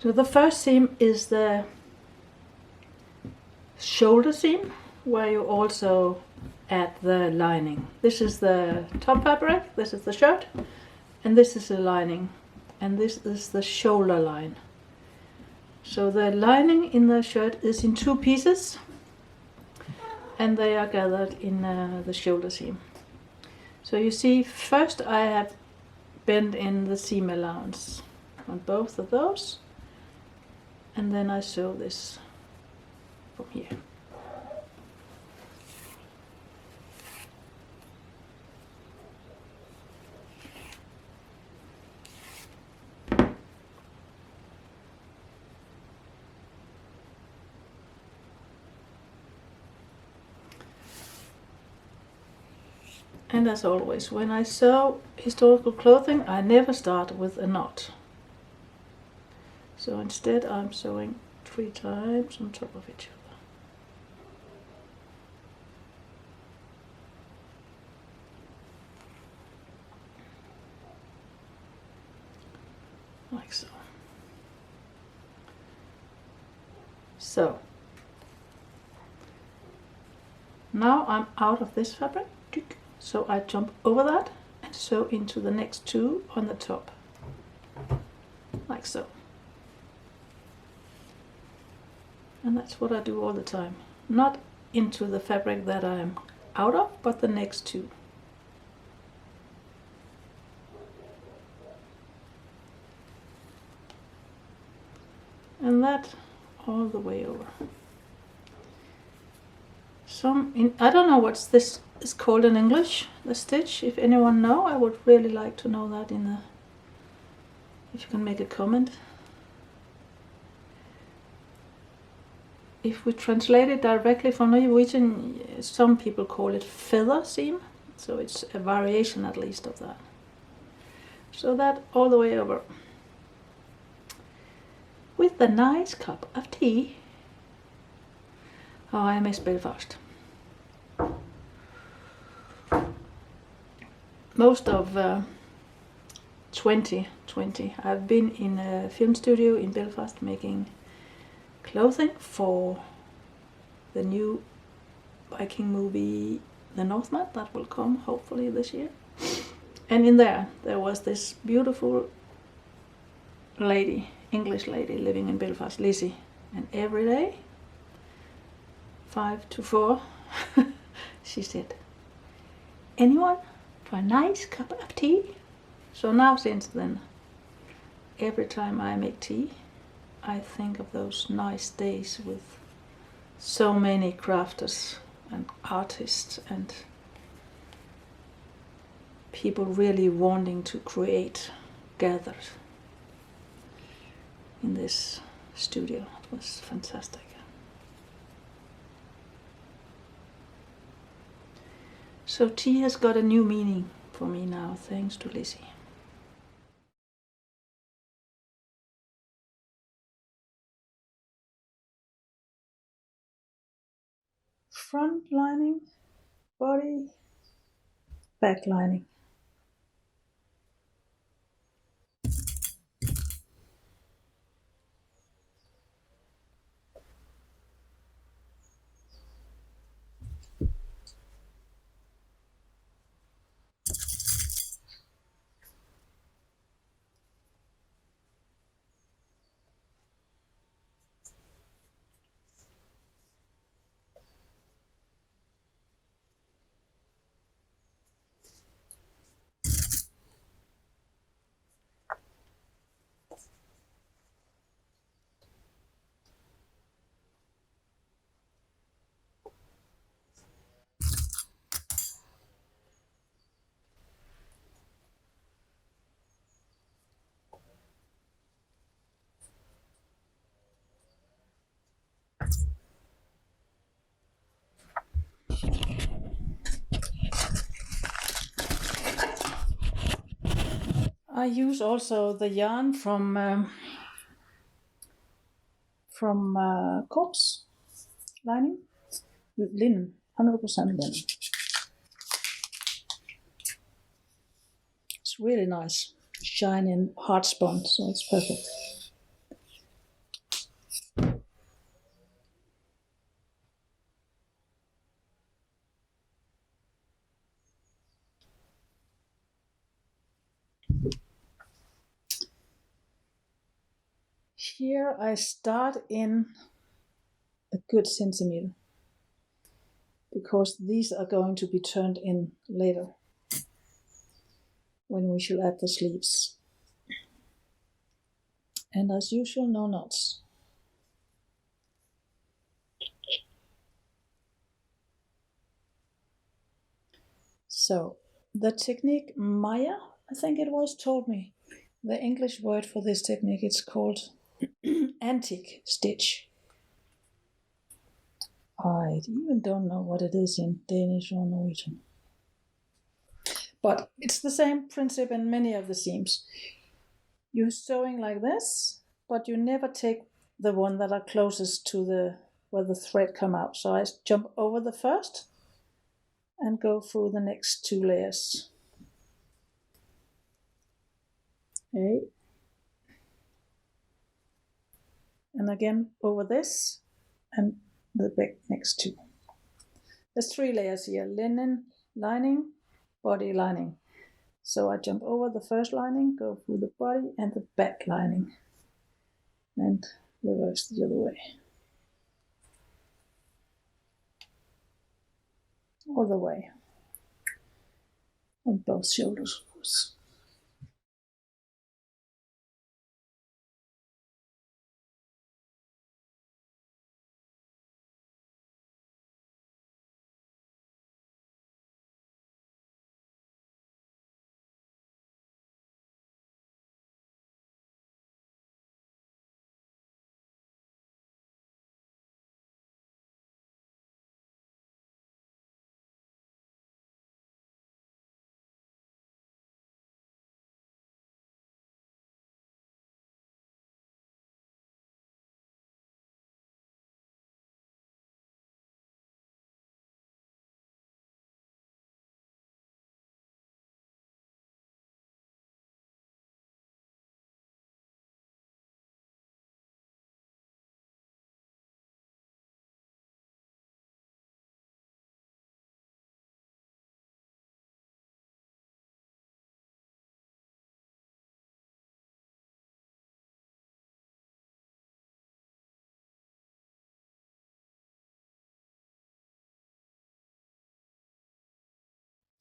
So the first seam is the shoulder seam, where you also add the lining. This is the top fabric, this is the shirt, and this is the lining, and this is the shoulder line. So the lining in the shirt is in 2 pieces, and they are gathered in the shoulder seam. So you see, first I have bent in the seam allowance on both of those, and then I sew this from here. And as always, when I sew historical clothing, I never start with a knot. So instead I'm sewing 3 times on top of each other. Like so. So, now I'm out of this fabric. So I jump over that and sew into the next 2 on the top, like so. And that's what I do all the time. Not into the fabric that I'm out of, but the next 2. And that all the way over. I don't know what this is called in English, the stitch. If anyone know, I would really like to know that if you can make a comment. If we translate it directly from Norwegian, some people call it feather seam, so it's a variation at least of that. So that all the way over. With a nice cup of tea. Oh, I miss Belfast. Most of 2020 I've been in a film studio in Belfast making clothing for the new Viking movie The Northman that will come hopefully this year. And in there was this beautiful lady, English lady living in Belfast, Lizzie, and every day 5 to 4 she said, anyone for a nice cup of tea? So now since then, every time I make tea, I think of those nice days with so many crafters and artists and people really wanting to create gathered in this studio. It was fantastic. So tea has got a new meaning for me now, thanks to Lizzie. Front lining, body, back lining. I use also the yarn from corpse lining, linen, 100% linen. It's really nice, shiny and hard spun, so it's perfect. Here I start in a good centimeter, because these are going to be turned in later when we shall add the sleeves. And as usual, no knots. So the technique Maya, I think it was, told me the English word for this technique, it's called antique stitch. I even don't know what it is in Danish or Norwegian. But it's the same principle in many of the seams. You're sewing like this, but you never take the one that are closest to the where the thread come out. So I jump over the first and go through the next 2 layers. Okay. And again over this and the back next 2. There's 3 layers here: linen, lining, body lining. So I jump over the first lining, go through the body and the back lining, and reverse the other way. All the way. On both shoulders, of course.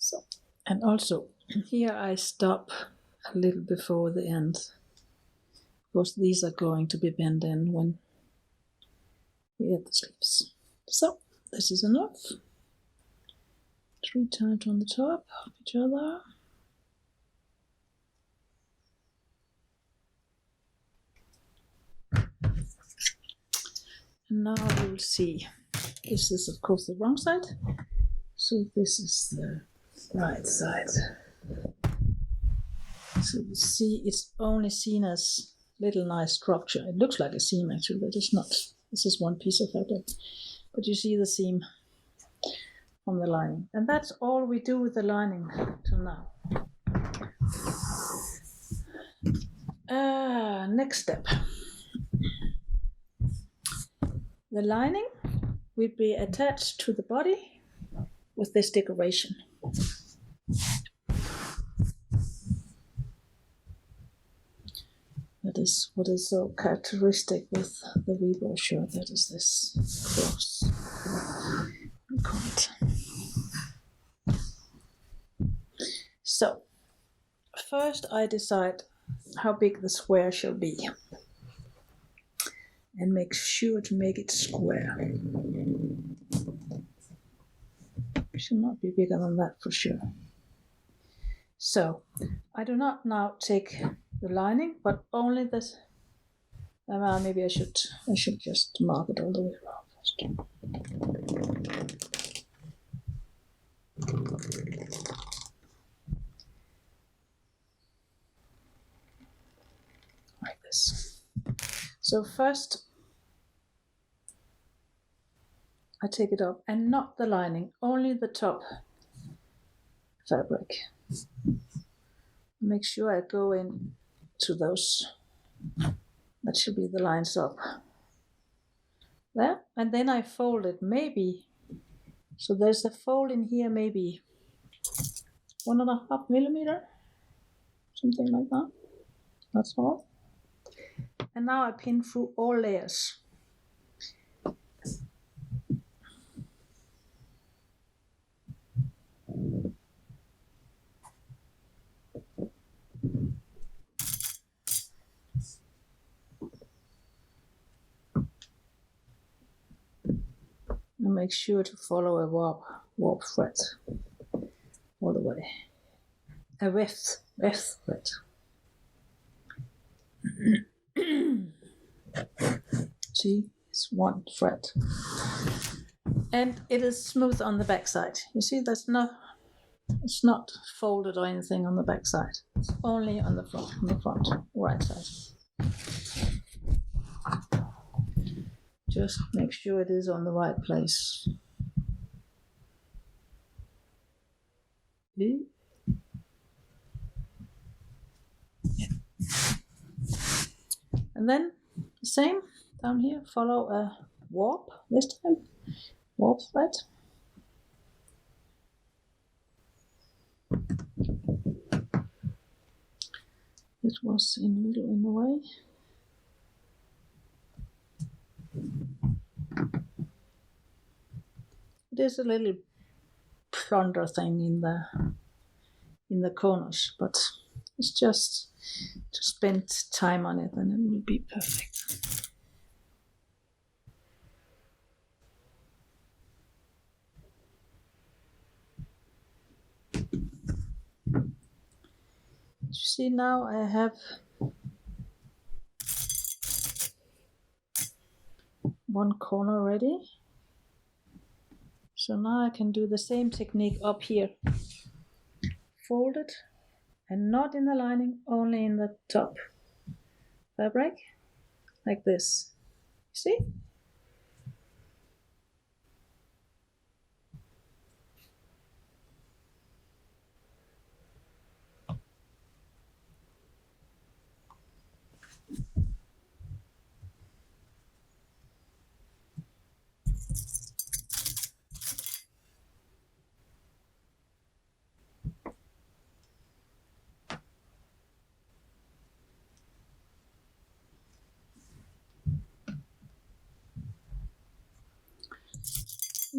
So, and also here I stop a little before the end, because these are going to be bent in when we add the sleeves. So this is enough. 3 times on the top of each other. And now you will see, this is of course the wrong side, so this is the right side. So you see, it's only seen as little nice structure. It looks like a seam actually, but it's not. This is one piece of fabric. But you see the seam from the lining. And that's all we do with the lining till now. Next step. The lining will be attached to the body with this decoration. That is what is so characteristic with the Viborg shirt. That is this cross. We call it. So, first I decide how big the square shall be, and make sure to make it square. It should not be bigger than that for sure. So, I do not now take the lining, but only this. Maybe I should just mark it all the way around first. Like this. So first I take it up, and not the lining, only the top fabric. Make sure I go in to those. That should be the lines up. There, and then I fold it maybe. So there's a fold in here, maybe 1.5 millimeter, something like that. That's all. And now I pin through all layers. And make sure to follow a warp thread all the way. A weft thread. See, it's one thread. And it is smooth on the back side. You see, it's not folded or anything on the back side. It's only on the front, right side. Just make sure it is on the right place. And then the same down here, follow a warp this time, warp thread. It was a little in the way. It is a little plunder thing in the corners, but it's just to spend time on it and it will be perfect. You see, now I have one corner ready. So now I can do the same technique up here. Fold it, and not in the lining, only in the top fabric, like this. See?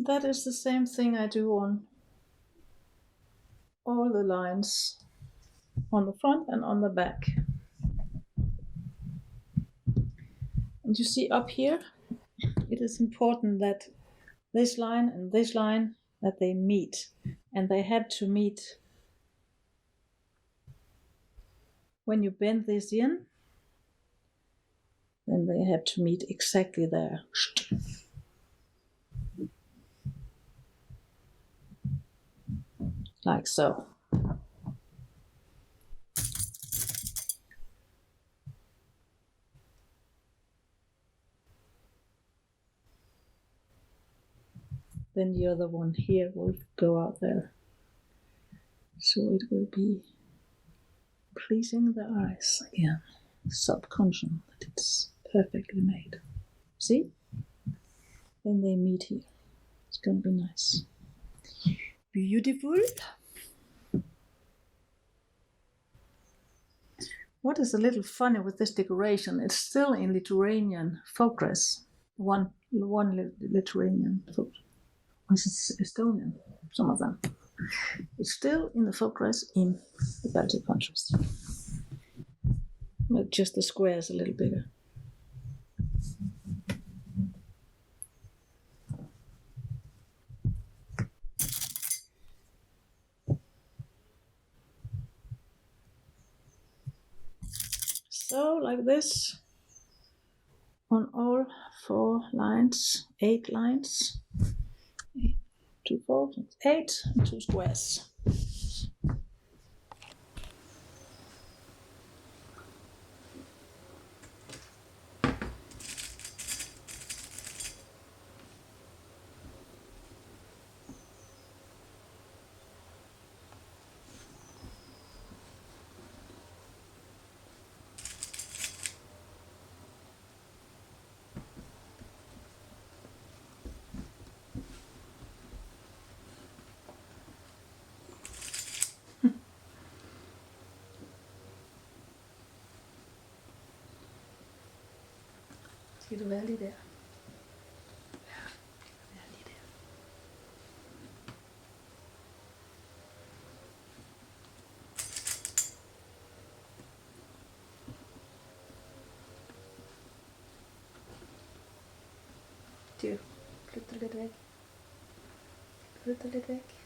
That is the same thing I do on all the lines on the front and on the back. And you see up here, it is important that this line and this line, that they meet. And they have to meet when you bend this in, then they have to meet exactly there. Like so. Then the other one here will go out there. So it will be pleasing the eyes again. Subconscious that it's perfectly made. See? Then they meet here. It's gonna be nice. Beautiful. What is a little funny with this decoration, it's still in Lithuanian folk dress. One Lithuanian folk. This is Estonian, some of them. It's still in the folk dress in the Baltic countries. But just the square is a little bigger. So, like this, on all 4 lines, 8 lines, 2 folds, 8 and 2 squares. Skal du være lige der? Ja, vær lige der. Du, flytter lidt væk. Flytter lidt væk.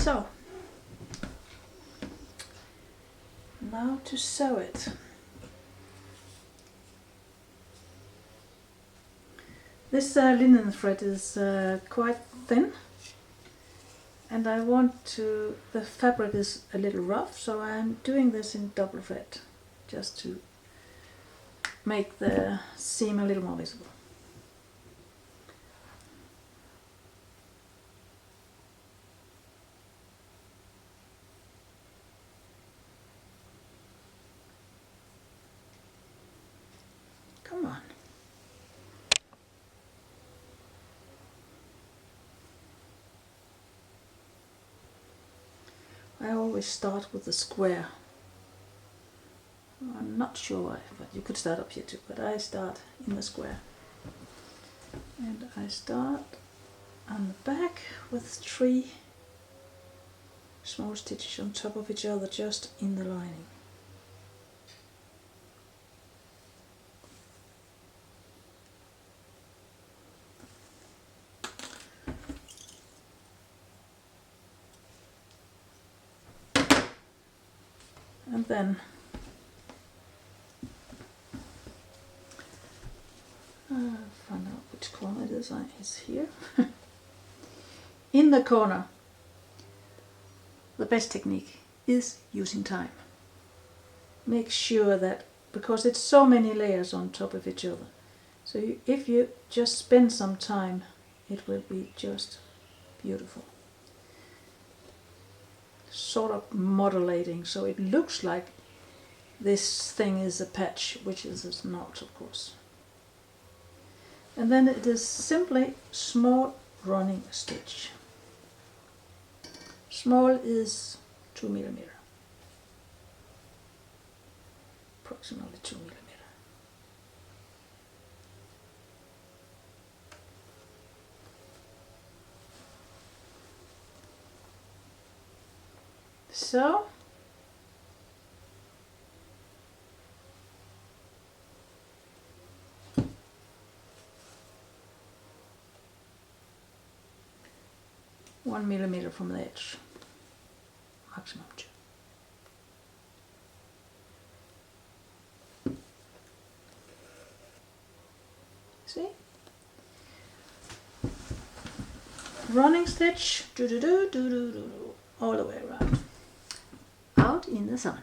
So, now to sew it. This linen thread is quite thin, and I want to, the fabric is a little rough, so I'm doing this in double thread, just to make the seam a little more visible. Come on. I always start with the square. I'm not sure why, but you could start up here too, but I start in the square. And I start on the back with 3 small stitches on top of each other, just in the lining. And then find out which corner it is. It's here. In the corner, the best technique is using time. Make sure that, because it's so many layers on top of each other, so if you just spend some time, it will be just beautiful. Sort of modulating, so it looks like this thing is a patch, which it is not, of course. And then it is simply small running stitch. Small is 2 millimeter, approximately 2 millimeter. So, one millimeter from the edge, maximum 2. See? Running stitch, do do do do do do, all the way around. Out in the sun.